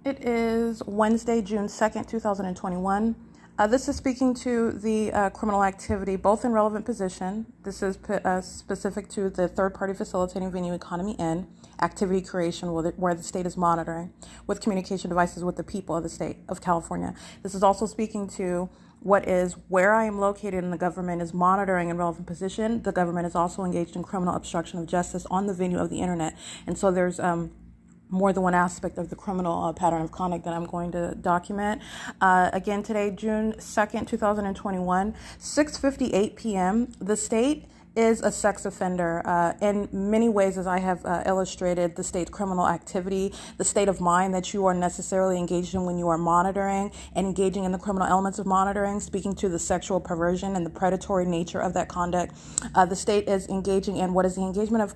It is Wednesday, June 2nd, 2021. This is speaking to the criminal activity, both in relevant position. This is specific to the third-party facilitating venue economy in activity creation where the state is monitoring with communication devices with the people of the state of California. This is also speaking to what is where I am located and the government is monitoring in relevant position. The government is also engaged in criminal obstruction of justice on the venue of the internet. And so there's more than one aspect of the criminal pattern of conduct that I'm going to document. Again, today, June 2nd, 2021, 6:58 p.m., the state is a sex offender. In many ways, as I have illustrated, the state's criminal activity, the state of mind that you are necessarily engaged in when you are monitoring and engaging in the criminal elements of monitoring, speaking to the sexual perversion and the predatory nature of that conduct. The state is engaging in what is the engagement of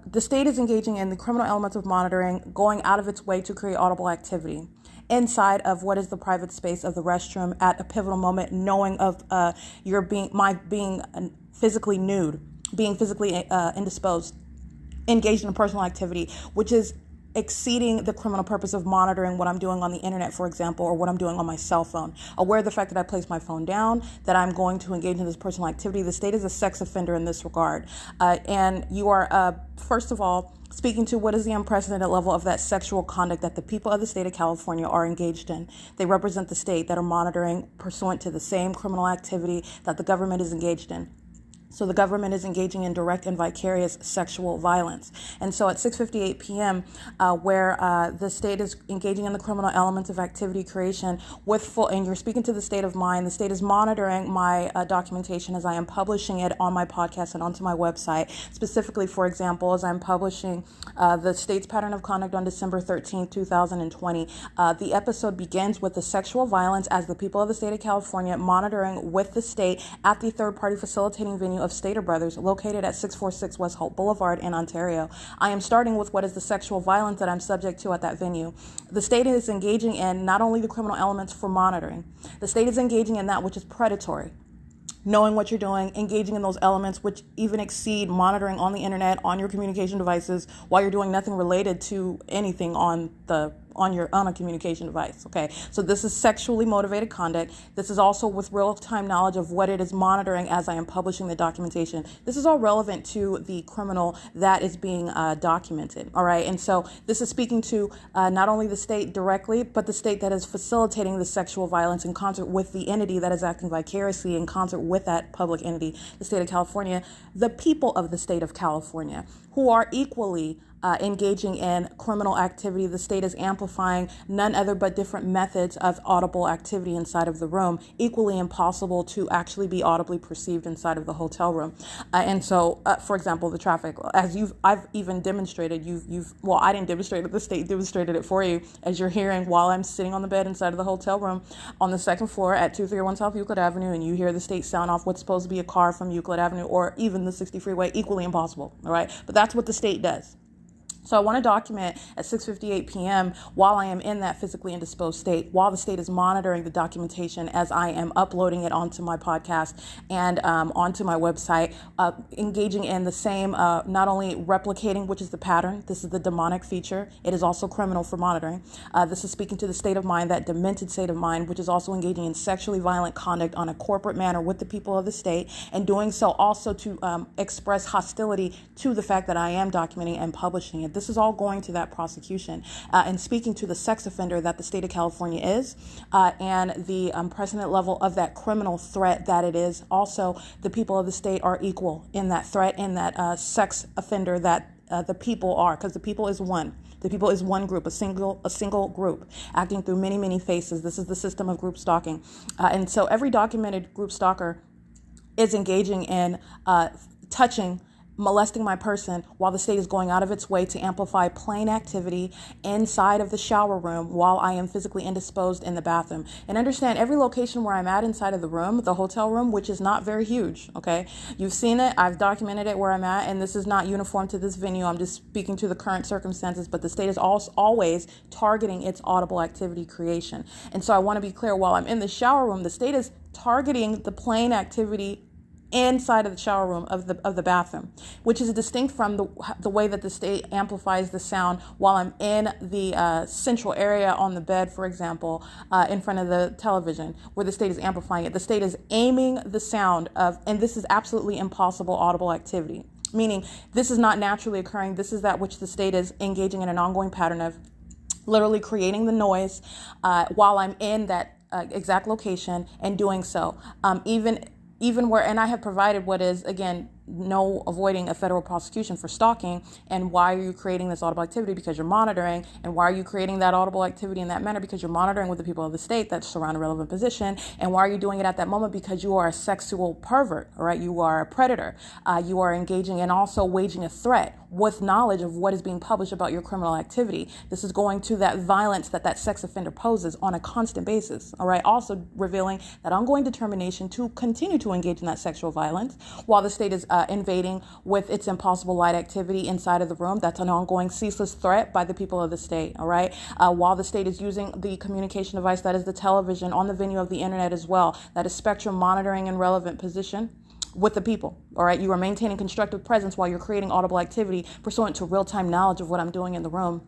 the state is engaging in the criminal elements of monitoring, going out of its way to create audible activity inside of what is the private space of the restroom at a pivotal moment, knowing of my being physically nude, being physically indisposed, engaged in a personal activity, which is exceeding the criminal purpose of monitoring what I'm doing on the internet, for example, or what I'm doing on my cell phone. Aware of the fact that I place my phone down, that I'm going to engage in this personal activity. The state is a sex offender in this regard. And you are, first of all, speaking to what is the unprecedented level of that sexual conduct that the people of the state of California are engaged in. They represent the state that are monitoring pursuant to the same criminal activity that the government is engaged in. So the government is engaging in direct and vicarious sexual violence. And so at 6:58 p.m., where the state is engaging in the criminal elements of activity creation with full, and you're speaking to the state of mind, the state is monitoring my documentation as I am publishing it on my podcast and onto my website. Specifically, for example, as I'm publishing the state's pattern of conduct on December 13th, 2020, the episode begins with the sexual violence as the people of the state of California monitoring with the state at the third-party facilitating venue of Stater Brothers, located at 646 West Hope Boulevard in Ontario. I am starting with what is the sexual violence that I'm subject to at that venue. The state is engaging in not only the criminal elements for monitoring, the state is engaging in that which is predatory, knowing what you're doing, engaging in those elements which even exceed monitoring on the internet, on your communication devices, while you're doing nothing related to anything on a communication device. Okay, so this is sexually motivated conduct. This is also with real-time knowledge of what it is monitoring as I am publishing the documentation. This is all relevant to the criminal that is being documented. All right, and so this is speaking to not only the state directly, but the state that is facilitating the sexual violence in concert with the entity that is acting vicariously in concert with that public entity, the state of California, the people of the state of California, who are equally engaging in criminal activity. The state is amplifying none other but different methods of audible activity inside of the room, equally impossible to actually be audibly perceived inside of the hotel room. And so, for example, the traffic, as I've even demonstrated, well, I didn't demonstrate it, the state demonstrated it for you, as you're hearing while I'm sitting on the bed inside of the hotel room on the second floor at 2301 South Euclid Avenue, and you hear the state sound off what's supposed to be a car from Euclid Avenue or even the 60 freeway, equally impossible, all right? But that's what the state does. So I want to document at 6:58 p.m. while I am in that physically indisposed state, while the state is monitoring the documentation as I am uploading it onto my podcast and onto my website, engaging in the same, not only replicating, which is the pattern, this is the demonic feature, it is also criminal for monitoring. This is speaking to the state of mind, that demented state of mind, which is also engaging in sexually violent conduct on a corporate manner with the people of the state, and doing so also to express hostility to the fact that I am documenting and publishing it. This is all going to that prosecution and speaking to the sex offender that the state of California is and the unprecedented level of that criminal threat that it is. Also, the people of the state are equal in that threat, in that sex offender that the people are, because the people is one. The people is one group, a single group, acting through many, many faces. This is the system of group stalking. And so every documented group stalker is engaging in touching, molesting my person while the state is going out of its way to amplify plain activity inside of the shower room while I am physically indisposed in the bathroom. And understand, every location where I'm at inside of the room, the hotel room, which is not very huge, okay? You've seen it, I've documented it where I'm at, and this is not uniform to this venue. I'm just speaking to the current circumstances, but the state is always targeting its audible activity creation. And so I want to be clear, while I'm in the shower room, the state is targeting the plain activity inside of the shower room of the bathroom, which is distinct from the way that the state amplifies the sound while I'm in the central area on the bed, for example, in front of the television, where the state is amplifying it. The state is aiming the sound of, and this is absolutely impossible audible activity, meaning this is not naturally occurring. This is that which the state is engaging in an ongoing pattern of literally creating the noise while I'm in that exact location and doing so. Even where, and I have provided what is, again, no avoiding a federal prosecution for stalking. And why are you creating this audible activity? Because you're monitoring. And why are you creating that audible activity in that manner? Because you're monitoring with the people of the state that surround a relevant position. And why are you doing it at that moment? Because you are a sexual pervert, all right? You are a predator. You are engaging and also waging a threat with knowledge of what is being published about your criminal activity. This is going to that violence that sex offender poses on a constant basis, all right? Also revealing that ongoing determination to continue to engage in that sexual violence while the state is invading with its impossible light activity inside of the room. That's an ongoing ceaseless threat by the people of the state, all right? While the state is using the communication device that is the television on the venue of the internet as well, that is spectrum monitoring and relevant position with the people, all right? You are maintaining constructive presence while you're creating audible activity pursuant to real-time knowledge of what I'm doing in the room,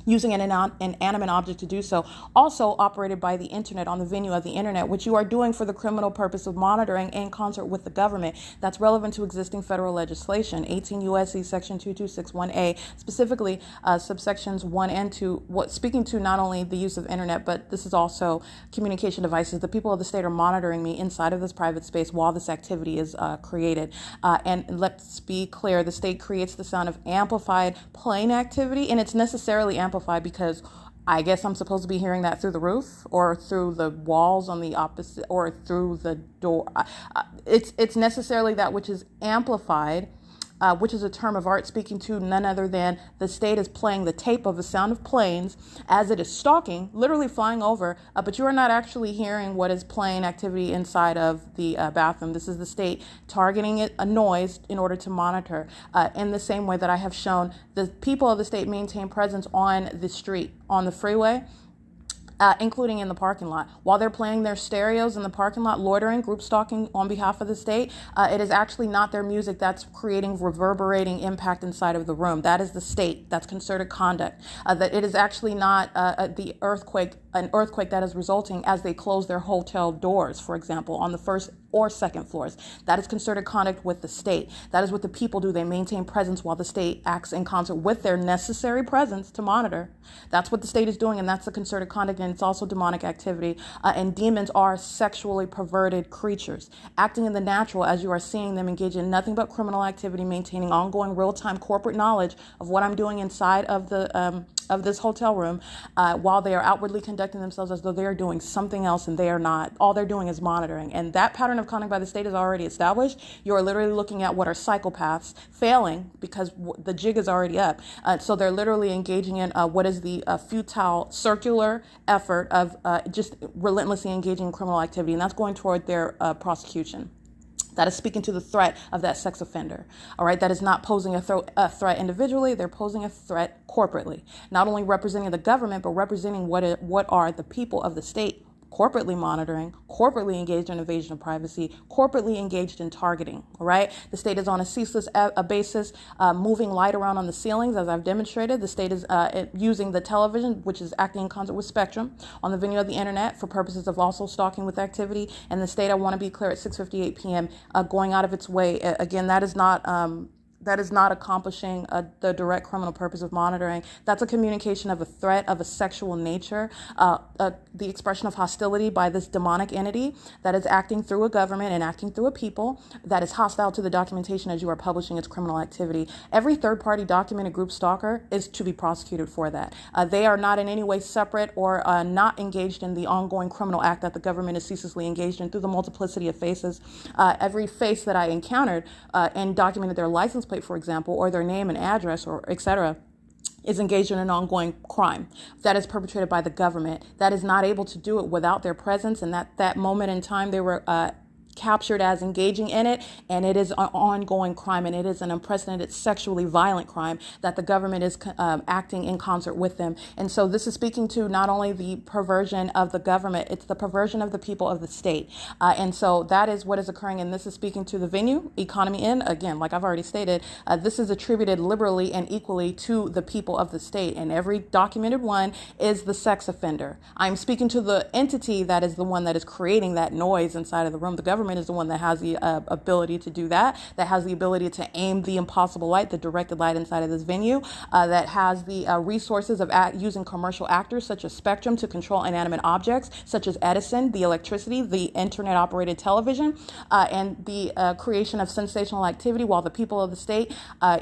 using an inanimate object to do so, also operated by the internet on the venue of the internet, which you are doing for the criminal purpose of monitoring in concert with the government. That's relevant to existing federal legislation, 18 U.S.C. section 2261A, specifically subsections 1 and 2, speaking to not only the use of internet, but this is also communication devices. The people of the state are monitoring me inside of this private space while this activity is created. And let's be clear, the state creates the sound of amplified playing activity, and it's necessarily amplified because I guess I'm supposed to be hearing that through the roof or through the walls on the opposite or through the door. It's necessarily that which is amplified, which is a term of art speaking to none other than the state is playing the tape of the sound of planes as it is stalking, literally flying over, but you are not actually hearing what is playing activity inside of the bathroom. This is the state targeting a noise in order to monitor. In the same way that I have shown, the people of the state maintain presence on the street, on the freeway, including in the parking lot. While they're playing their stereos in the parking lot, loitering, group stalking on behalf of the state, it is actually not their music that's creating reverberating impact inside of the room. That is the state. That's concerted conduct. That it is actually not an earthquake that is resulting as they close their hotel doors, for example, on the first or second floors. That is concerted conduct with the state. That is what the people do. They maintain presence while the state acts in concert with their necessary presence to monitor. That's what the state is doing, and that's the concerted conduct, and it's also demonic activity. And demons are sexually perverted creatures, acting in the natural as you are seeing them engage in nothing but criminal activity, maintaining ongoing real-time corporate knowledge of what I'm doing inside of the of this hotel room, while they are outwardly conducting themselves as though they are doing something else, and they are not. All they're doing is monitoring. And that pattern of conduct by the state is already established. You are literally looking at what are psychopaths failing because the jig is already up. So they're literally engaging in what is the futile circular effort of just relentlessly engaging in criminal activity. And that's going toward their prosecution. That is speaking to the threat of that sex offender, all right? That is not posing a threat individually. They're posing a threat corporately, not only representing the government, but representing what are the people of the state corporately monitoring, corporately engaged in invasion of privacy, corporately engaged in targeting, all right? The state is on a ceaseless basis, moving light around on the ceilings, as I've demonstrated. The state is using the television, which is acting in concert with spectrum, on the venue of the internet for purposes of also stalking with activity. And the state, I want to be clear, at 6:58 p.m., going out of its way. Again, that is not accomplishing the direct criminal purpose of monitoring. That's a communication of a threat of a sexual nature, the expression of hostility by this demonic entity that is acting through a government and acting through a people that is hostile to the documentation as you are publishing its criminal activity. Every third-party documented group stalker is to be prosecuted for that. They are not in any way separate or not engaged in the ongoing criminal act that the government is ceaselessly engaged in through the multiplicity of faces. Every face that I encountered and documented their license plate, for example, or their name and address, or etc., is engaged in an ongoing crime that is perpetrated by the government that is not able to do it without their presence. And that moment in time, they were captured as engaging in it, and it is an ongoing crime, and it is an unprecedented sexually violent crime that the government is acting in concert with them. And so this is speaking to not only the perversion of the government, it's the perversion of the people of the state. And so that is what is occurring, and this is speaking to the venue, economy in, again, like I've already stated, this is attributed liberally and equally to the people of the state, and every documented one is the sex offender. I'm speaking to the entity that is the one that is creating that noise inside of the room. The government is the one that has the ability to do that has the ability to aim the impossible light, the directed light inside of this venue, that has the resources of using commercial actors such as Spectrum to control inanimate objects, such as Edison, the electricity, the internet operated television, and the creation of sensational activity, while the people of the state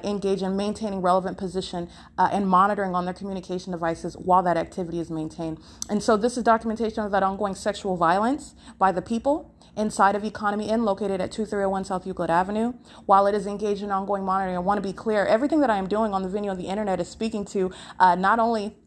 engage in maintaining relevant position and monitoring on their communication devices while that activity is maintained. And so this is documentation of that ongoing sexual violence by the people inside of Economy Inn, located at 2301 South Euclid Avenue. While it is engaged in ongoing monitoring, I want to be clear, everything that I am doing on the venue of the internet is speaking to not only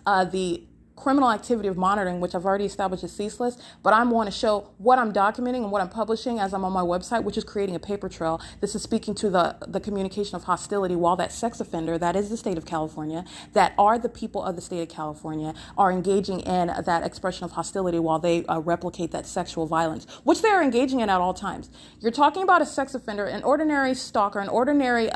the criminal activity of monitoring, which I've already established is ceaseless, but I want to show what I'm documenting and what I'm publishing as I'm on my website, which is creating a paper trail. This is speaking to the communication of hostility while that sex offender, that is the state of California, that are the people of the state of California, are engaging in that expression of hostility while they replicate that sexual violence, which they are engaging in at all times. You're talking about a sex offender, an ordinary stalker, an ordinary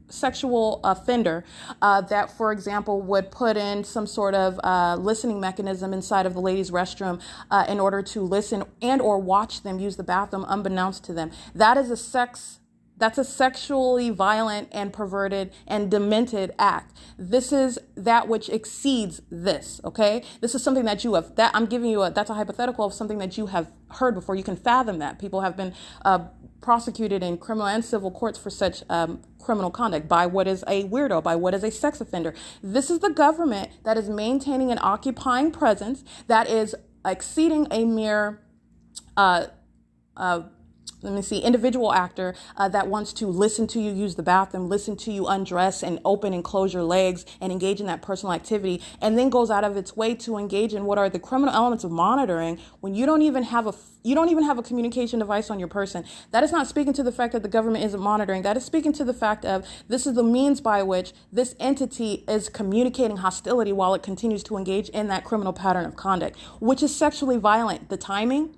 sexual offender that, for example, would put in some sort of listening mechanism inside of the ladies' restroom in order to listen and or watch them use the bathroom unbeknownst to them. That's a sexually violent and perverted and demented act. This is that which exceeds this, okay? This is something that I'm giving you that's a hypothetical of something that you have heard before. You can fathom that. People have been prosecuted in criminal and civil courts for such criminal conduct by what is a weirdo, by what is a sex offender. This is the government that is maintaining an occupying presence that is exceeding a mere individual actor that wants to listen to you use the bathroom, listen to you undress and open and close your legs and engage in that personal activity, and then goes out of its way to engage in what are the criminal elements of monitoring when you don't even have a communication device on your person. That is not speaking to the fact that the government isn't monitoring. That is speaking to the fact of this is the means by which this entity is communicating hostility while it continues to engage in that criminal pattern of conduct, which is sexually violent. The timing,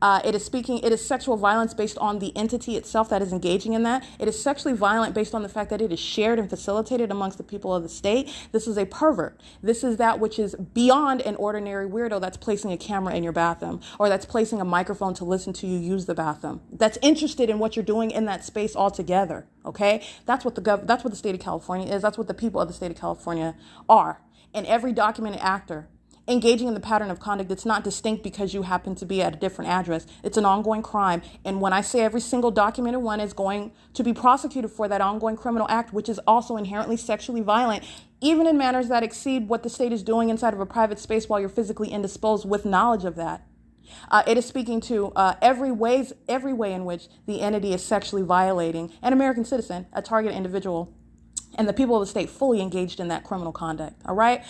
it is sexual violence based on the entity itself that is engaging in that. It is sexually violent based on the fact that it is shared and facilitated amongst the people of the state. This is a pervert. This is that which is beyond an ordinary weirdo that's placing a camera in your bathroom or that's placing a microphone to listen to you use the bathroom. That's interested in what you're doing in that space altogether. Okay, that's what the state of California is. That's what the people of the state of California are. And every documented actor engaging in the pattern of conduct, it's not distinct because you happen to be at a different address. It's an ongoing crime. And when I say every single documented one is going to be prosecuted for that ongoing criminal act, which is also inherently sexually violent, even in manners that exceed what the state is doing inside of a private space while you're physically indisposed with knowledge of that. It is speaking to every way in which the entity is sexually violating an American citizen, a target individual, and the people of the state fully engaged in that criminal conduct. All right.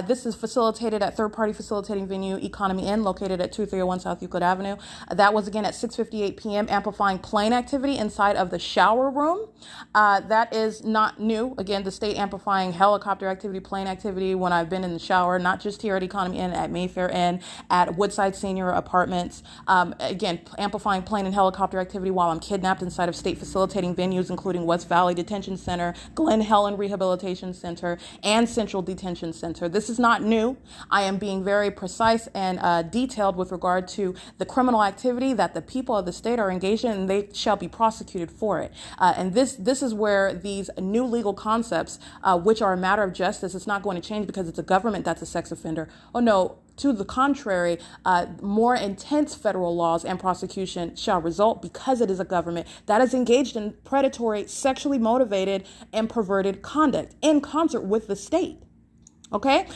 This is facilitated at third-party facilitating venue Economy Inn, located at 2301 South Euclid Avenue. That was again at 6:58 p.m. amplifying plane activity inside of the shower room. That is not new. Again, the state amplifying helicopter activity, plane activity when I've been in the shower, not just here at Economy Inn, at Mayfair Inn, at Woodside Senior Apartments. Again, amplifying plane and helicopter activity while I'm kidnapped inside of state facilitating venues, including West Valley Detention Center, Glen Helen Rehabilitation Center, and Central Detention Center. This is not new. I am being very precise and detailed with regard to the criminal activity that the people of the state are engaged in, and they shall be prosecuted for it. And this is where these new legal concepts, which are a matter of justice, it's not going to change because it's a government that's a sex offender. Oh no. To the contrary, more intense federal laws and prosecution shall result because it is a government that is engaged in predatory, sexually motivated, and perverted conduct in concert with the state. Okay,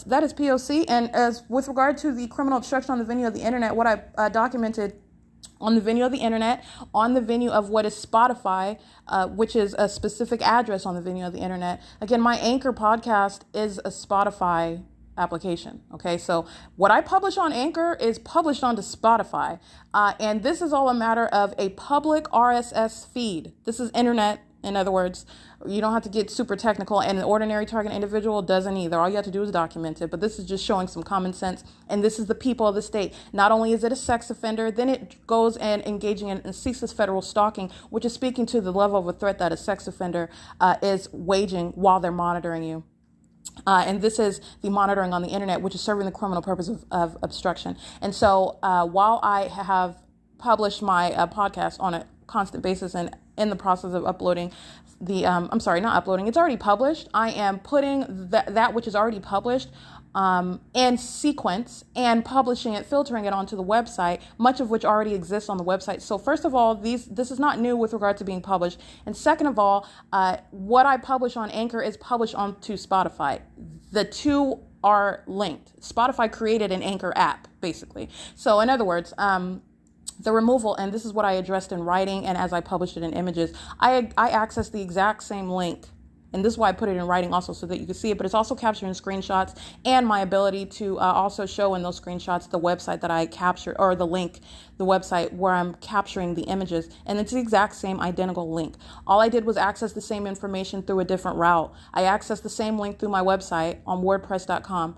that is P.O.C. And as with regard to the criminal obstruction on the venue of the internet, what I documented on the venue of the internet, on the venue of what is Spotify, which is a specific address on the venue of the internet. Again, my Anchor podcast is a Spotify application. Okay, so what I publish on Anchor is published onto Spotify, and this is all a matter of a public RSS feed. This is internet. In other words, you don't have to get super technical, and an ordinary target individual doesn't either. All you have to do is document it, but this is just showing some common sense, and this is the people of the state. Not only is it a sex offender, then it goes and engaging in ceaseless federal stalking, which is speaking to the level of a threat that a sex offender is waging while they're monitoring you. And this is the monitoring on the internet, which is serving the criminal purpose of obstruction. And so while I have published my podcast on a constant basis and in the process of uploading I'm sorry, not uploading, it's already published. I am putting that which is already published in sequence and publishing it, filtering it onto the website, much of which already exists on the website. So first of all, this is not new with regard to being published. And second of all, what I publish on Anchor is published onto Spotify. The two are linked. Spotify created an Anchor app, basically. So in other words, the removal, and this is what I addressed in writing and as I published it in images, I access the exact same link. And this is why I put it in writing also, so that you can see it, but it's also captured in screenshots, and my ability to also show in those screenshots the website that I captured, or the link, the website where I'm capturing the images. And it's the exact same identical link. All I did was access the same information through a different route. I accessed the same link through my website on WordPress.com.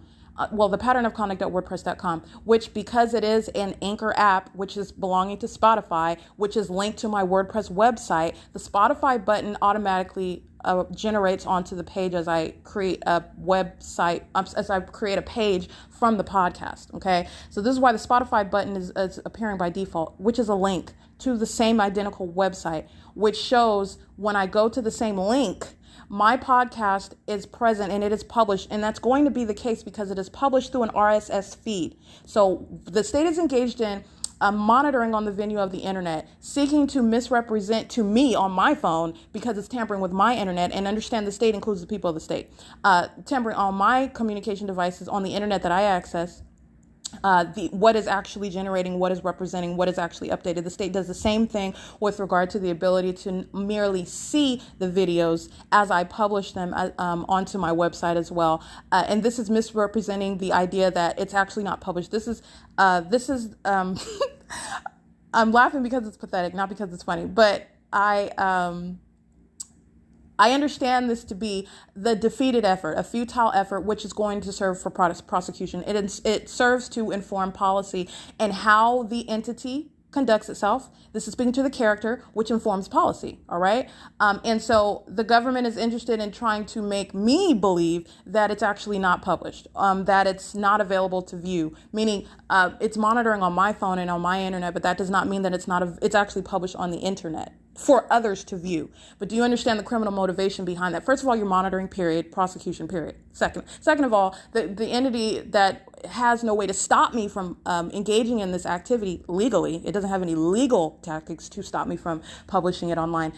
The pattern of conduct.wordpress.com, which, because it is an Anchor app, which is belonging to Spotify, which is linked to my WordPress website, the Spotify button automatically generates onto the page as I create a website, as I create a page from the podcast. Okay, so this is why the Spotify button is appearing by default, which is a link to the same identical website, which shows when I go to the same link, my podcast is present and it is published, and that's going to be the case because it is published through an RSS feed. So the state is engaged in monitoring on the venue of the internet, seeking to misrepresent to me on my phone because it's tampering with my internet, and understand the state includes the people of the state, tampering on my communication devices on the internet that I access. What is actually generating, what is representing, what is actually updated. The state does the same thing with regard to the ability to merely see the videos as I publish them onto my website as well. And this is misrepresenting the idea that it's actually not published. This is I'm laughing because it's pathetic, not because it's funny, but I understand this to be the defeated effort, a futile effort, which is going to serve for prosecution. It serves to inform policy and how the entity conducts itself. This is speaking to the character, which informs policy. All right. And so the government is interested in trying to make me believe that it's actually not published, that it's not available to view, meaning it's monitoring on my phone and on my internet, but that does not mean that it's actually published on the internet for others to view. But do you understand the criminal motivation behind that? First of all, you're monitoring, period, prosecution, period. Second of all, the entity that has no way to stop me from engaging in this activity legally, it doesn't have any legal tactics to stop me from publishing it online,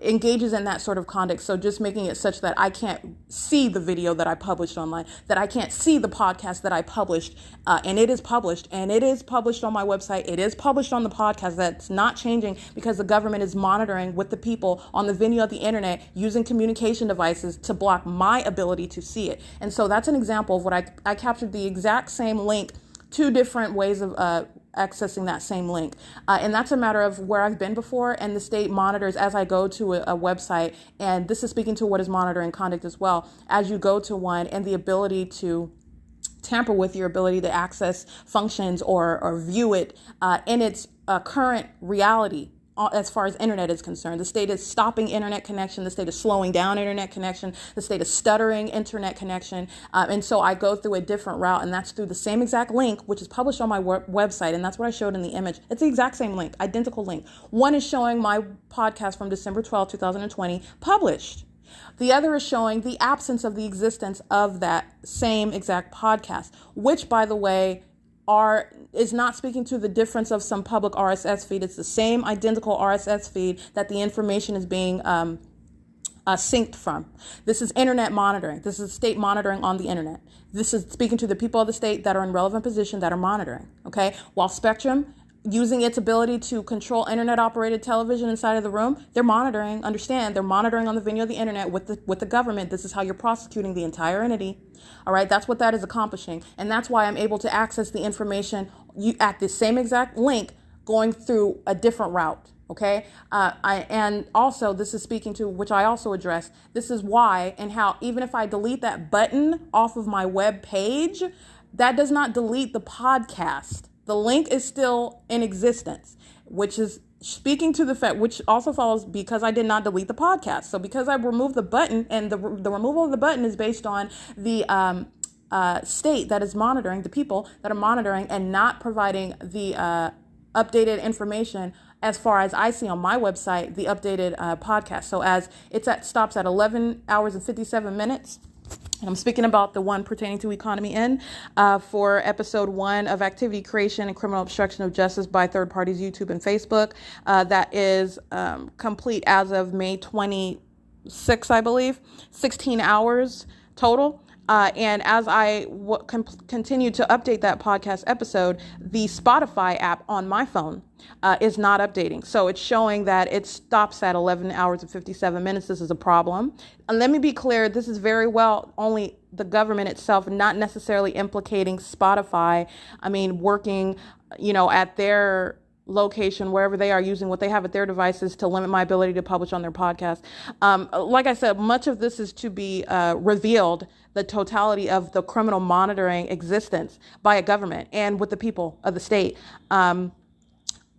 engages in that sort of conduct. So just making it such that I can't see the video that I published online, that I can't see the podcast that I published, and it is published on my website. It is published on the podcast. That's not changing because the government is monitoring with the people on the venue of the internet using communication devices to block my ability to see it. And so that's an example of what I captured the exact same link, two different ways of accessing that same link. And that's a matter of where I've been before, and the state monitors as I go to a website. And this is speaking to what is monitoring conduct as well, as you go to one, and the ability to tamper with your ability to access functions or view it in its current reality. As far as internet is concerned, the state is stopping internet connection. The state is slowing down internet connection. The state is stuttering internet connection. And so I go through a different route, and that's through the same exact link, which is published on my website. And that's what I showed in the image. It's the exact same link, identical link. One is showing my podcast from December 12, 2020, published. The other is showing the absence of the existence of that same exact podcast, which, by the way, is not speaking to the difference of some public RSS feed. It's the same identical RSS feed that the information is being synced from. This is internet monitoring. This is state monitoring on the internet. This is speaking to the people of the state that are in relevant position that are monitoring. Okay, while Spectrum using its ability to control internet operated television inside of the room. They're monitoring, understand, they're monitoring on the venue of the internet with the government. This is how you're prosecuting the entire entity. All right, that's what that is accomplishing. And that's why I'm able to access the information at the same exact link going through a different route. Okay. And also this is speaking to, which I also addressed. This is why and how, even if I delete that button off of my web page, that does not delete the podcast. The link is still in existence, which is speaking to the fact, which also follows because I did not delete the podcast. So because I removed the button, and the removal of the button is based on the state that is monitoring, the people that are monitoring and not providing the updated information as far as I see on my website, the updated podcast. So as stops at 11 hours and 57 minutes. And I'm speaking about the one pertaining to Economy N for episode 1 of activity creation and criminal obstruction of justice by third parties, YouTube and Facebook. That is complete as of May 26, I believe, 16 hours total. And as I continue to update that podcast episode, the Spotify app on my phone is not updating. So it's showing that it stops at 11 hours and 57 minutes. This is a problem. And let me be clear, this is very well only the government itself, not necessarily implicating Spotify. I mean, working, at their location, wherever they are, using what they have at their devices to limit my ability to publish on their podcast. Like I said, much of this is to be revealed, the totality of the criminal monitoring existence by a government and with the people of the state.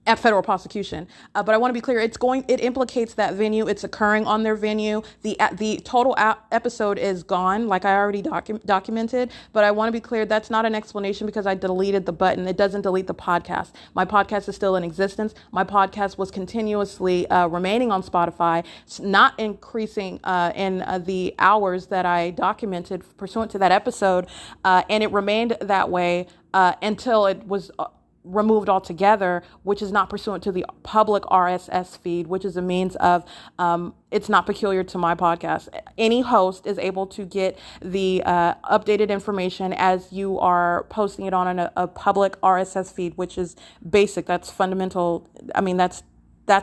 At federal prosecution. But I want to be clear, it implicates that venue. It's occurring on their venue. The total episode is gone, like I already documented, but I want to be clear, that's not an explanation because I deleted the button. It doesn't delete the podcast. My podcast is still in existence. My podcast was continuously remaining on Spotify, not increasing in the hours that I documented pursuant to that episode, and it remained that way until it was removed altogether, which is not pursuant to the public RSS feed, which is a means of, it's not peculiar to my podcast. Any host is able to get the updated information as you are posting it on a public RSS feed, which is basic. That's fundamental. I mean, that's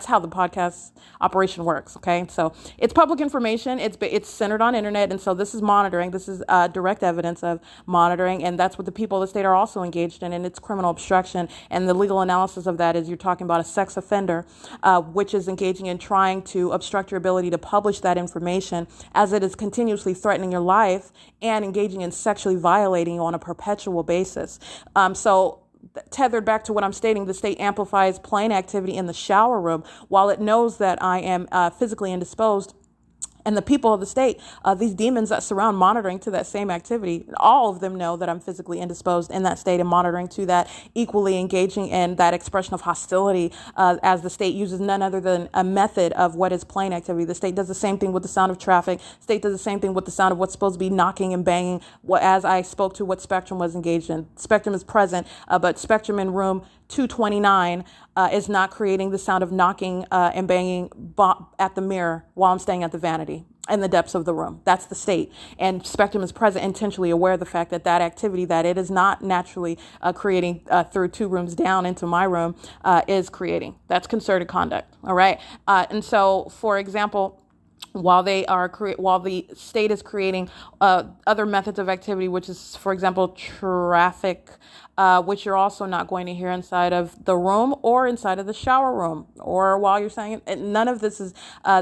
how the podcast operation works. Okay. So it's public information. It's centered on internet. And so this is monitoring. This is direct evidence of monitoring. And that's what the people of the state are also engaged in. And it's criminal obstruction. And the legal analysis of that is you're talking about a sex offender, which is engaging in trying to obstruct your ability to publish that information as it is continuously threatening your life and engaging in sexually violating you on a perpetual basis. So tethered back to what I'm stating, the state amplifies plain activity in the shower room while it knows that I am physically indisposed. And the people of the state, these demons that surround monitoring to that same activity, all of them know that I'm physically indisposed in that state and monitoring to that, equally engaging in that expression of hostility as the state uses none other than a method of what is plain activity. The state does the same thing with the sound of traffic. The state does the same thing with the sound of what's supposed to be knocking and banging, as I spoke to what Spectrum was engaged in. Spectrum is present, but Spectrum in room 229 is not creating the sound of knocking and banging at the mirror while I'm staying at the vanity in the depths of the room. That's the state. And Spectrum is present, intentionally aware of the fact that activity that it is not naturally creating through 2 rooms down into my room is creating. That's concerted conduct. All right. And so, for example, while the state is creating other methods of activity, which is, for example, traffic, which you're also not going to hear inside of the room or inside of the shower room or while you're saying it. None of this is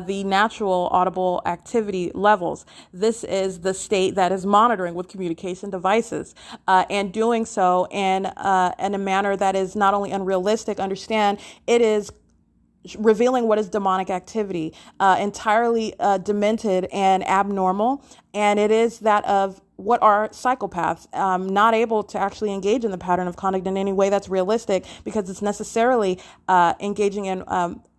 the natural audible activity levels. This is the state that is monitoring with communication devices and doing so in a manner that is not only unrealistic. Understand, it is revealing what is demonic activity, entirely demented and abnormal. And it is that of what are psychopaths, not able to actually engage in the pattern of conduct in any way that's realistic because it's necessarily engaging in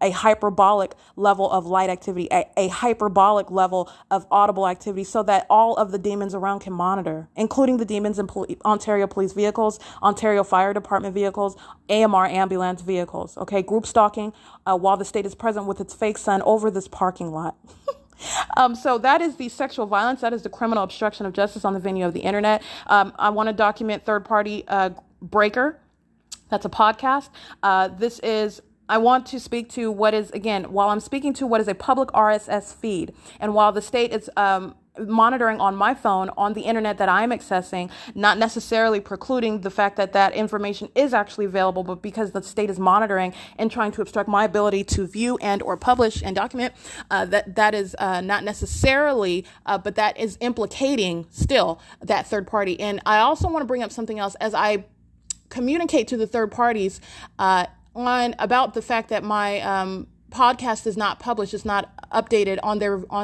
a hyperbolic level of light activity, a hyperbolic level of audible activity so that all of the demons around can monitor, including the demons in Ontario police vehicles, Ontario Fire Department vehicles, AMR ambulance vehicles. Okay, group stalking while the state is present with its fake sun over this parking lot. So that is the sexual violence. That is the criminal obstruction of justice on the venue of the internet. I want to document third-party breaker. That's a podcast. I want to speak to what is, again, while I'm speaking to what is a public RSS feed, and while the state is monitoring on my phone, on the internet that I'm accessing, not necessarily precluding the fact that that information is actually available, but because the state is monitoring and trying to obstruct my ability to view and or publish and document, that is not necessarily, but that is implicating still that third party. And I also want to bring up something else as I communicate to the third parties about the fact that my podcast is not published, it's not updated on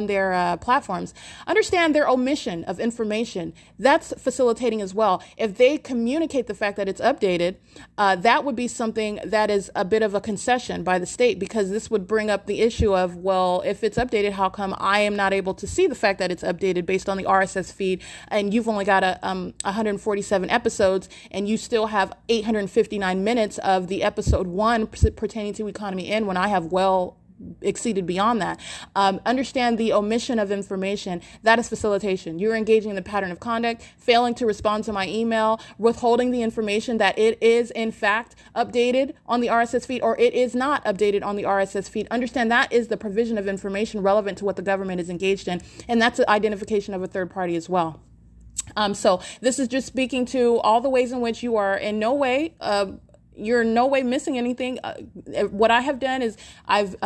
their platforms. Understand their omission of information. That's facilitating as well. If they communicate the fact that it's updated, that would be something that is a bit of a concession by the state, because this would bring up the issue of, well, if it's updated, how come I am not able to see the fact that it's updated based on the RSS feed, and you've only got 147 episodes, and you still have 859 minutes of the episode 1 pertaining to Economy N, when I have exceeded beyond that. Understand the omission of information. That is facilitation. You're engaging in the pattern of conduct, failing to respond to my email, withholding the information that it is in fact updated on the RSS feed, or it is not updated on the RSS feed. Understand that is the provision of information relevant to what the government is engaged in, and that's the identification of a third party as well. So this is just speaking to all the ways in which you are in no way you're in no way missing anything. What I have done is I've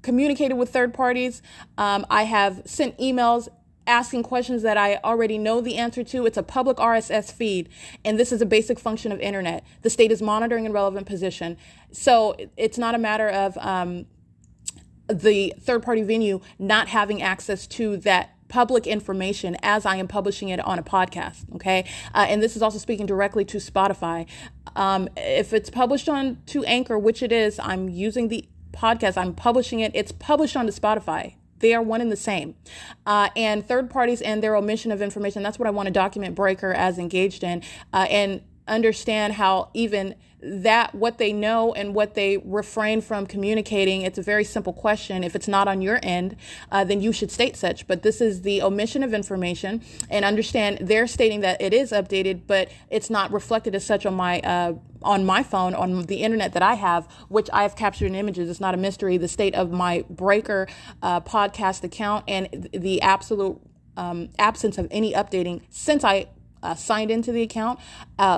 communicated with third parties. I have sent emails asking questions that I already know the answer to. It's a public RSS feed, and this is a basic function of internet. The state is monitoring in relevant position. So it's not a matter of the third party venue not having access to that public information as I am publishing it on a podcast, okay? And this is also speaking directly to Spotify. If it's published to Anchor, which it is, I'm using the podcast, I'm publishing it, it's published onto Spotify. They are one and the same. And third parties and their omission of information, that's what I want to document Breaker as engaged in, and understand how even that, what they know and what they refrain from communicating, it's a very simple question. If it's not on your end, then you should state such. But this is the omission of information, and understand they're stating that it is updated, but it's not reflected as such on my phone, on the internet that I have, which I have captured in images. It's not a mystery. The state of my Breaker podcast account and the absolute absence of any updating since I signed into the account,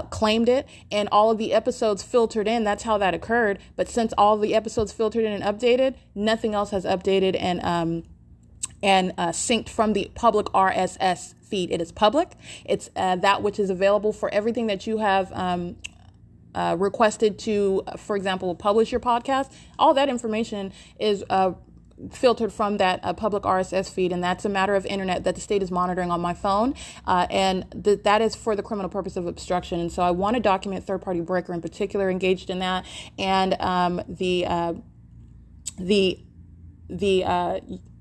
claimed it, and all of the episodes filtered in. That's how that occurred. But since all the episodes filtered in and updated, nothing else has updated and synced from the public RSS feed. It is public. It's that which is available for everything that you have requested to, for example, publish your podcast. All that information is filtered from that public RSS feed, and that's a matter of internet that the state is monitoring on my phone, and that is for the criminal purpose of obstruction. And so I want to document third-party Breaker in particular engaged in that, and the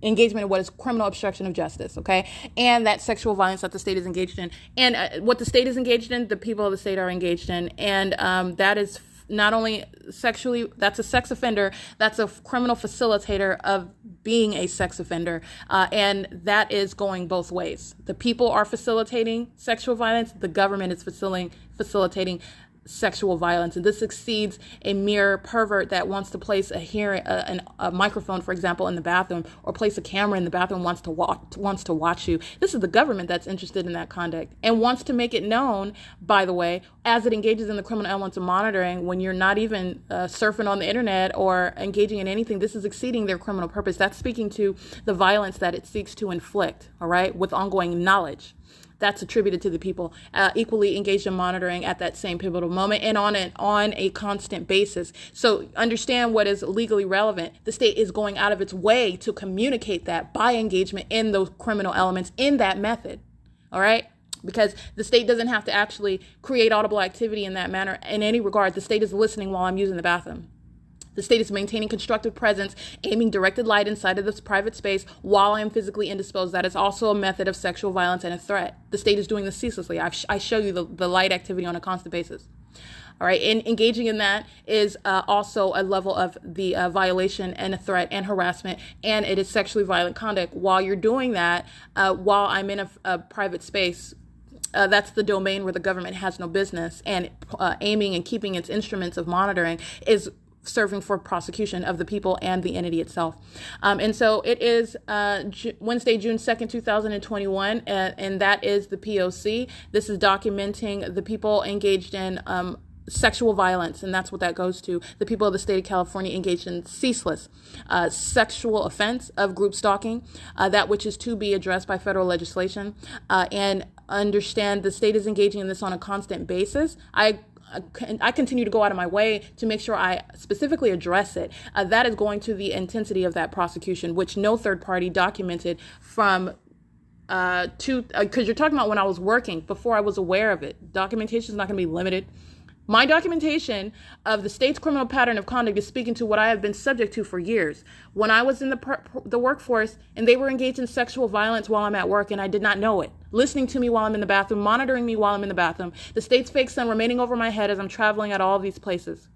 engagement in what is criminal obstruction of justice, okay? And that sexual violence that the state is engaged in. And what the state is engaged in, the people of the state are engaged in. And that is not only sexually, that's a sex offender, that's a criminal facilitator of being a sex offender. And that is going both ways. The people are facilitating sexual violence, the government is facilitating sexual violence, and this exceeds a mere pervert that wants to place a microphone, for example, in the bathroom, or place a camera in the bathroom, wants to watch you. This is the government that's interested in that conduct and wants to make it known, by the way, as it engages in the criminal elements of monitoring, when you're not even surfing on the internet or engaging in anything. This is exceeding their criminal purpose. That's speaking to the violence that it seeks to inflict, all right, with ongoing knowledge. That's attributed to the people, equally engaged in monitoring at that same pivotal moment and on a constant basis. So understand what is legally relevant. The state is going out of its way to communicate that by engagement in those criminal elements in that method. All right? Because the state doesn't have to actually create audible activity in that manner in any regard. The state is listening while I'm using the bathroom. The state is maintaining constructive presence, aiming directed light inside of this private space while I am physically indisposed. That is also a method of sexual violence and a threat. The state is doing this ceaselessly. I show you the light activity on a constant basis. All right, and engaging in that is also a level of the violation and a threat and harassment, and it is sexually violent conduct. While you're doing that, while I'm in a private space, That's the domain where the government has no business, and aiming and keeping its instruments of monitoring is serving for prosecution of the people and the entity itself. And so it is Wednesday, June 2nd, 2021, and that is the P.O.C. This is documenting the people engaged in sexual violence, and that's what that goes to. The people of the state of California engaged in ceaseless sexual offense of group stalking, that which is to be addressed by federal legislation, and understand the state is engaging in this on a constant basis. I continue to go out of my way to make sure I specifically address it. That is going to the intensity of that prosecution, which no third party documented from because you're talking about when I was working, before I was aware of it. Documentation is not going to be limited. My documentation of the state's criminal pattern of conduct is speaking to what I have been subject to for years. When I was in the workforce and they were engaged in sexual violence while I'm at work and I did not know it, listening to me while I'm in the bathroom, monitoring me while I'm in the bathroom, the state's fake sun remaining over my head as I'm traveling at all of these places.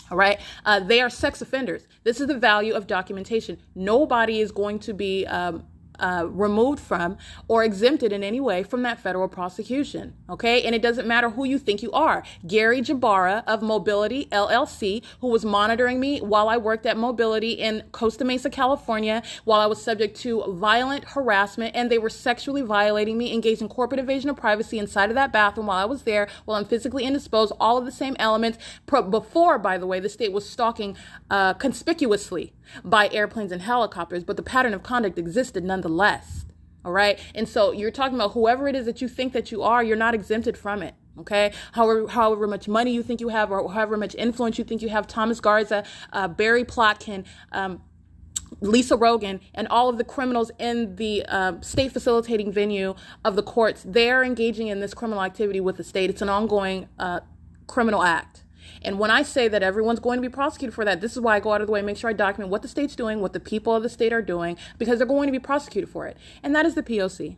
All right. They are sex offenders. This is the value of documentation. Nobody is going to be removed from or exempted in any way from that federal prosecution. Okay. And it doesn't matter who you think you are. Gary Jabara of Mobility LLC, who was monitoring me while I worked at Mobility in Costa Mesa, California, while I was subject to violent harassment, and they were sexually violating me, engaged in corporate invasion of privacy inside of that bathroom while I was there, while I'm physically indisposed, all of the same elements. Before, by the way, the state was stalking conspicuously by airplanes and helicopters, but the pattern of conduct existed nonetheless. All right. And so you're talking about whoever it is that you think that you are, you're not exempted from it. Okay. However much money you think you have, or however much influence you think you have, Thomas Garza, Barry Plotkin, Lisa Rogan, and all of the criminals in the state facilitating venue of the courts, they're engaging in this criminal activity with the state. It's an ongoing criminal act. And when I say that everyone's going to be prosecuted for that, this is why I go out of the way and make sure I document what the state's doing, what the people of the state are doing, because they're going to be prosecuted for it. And that is the P.O.C.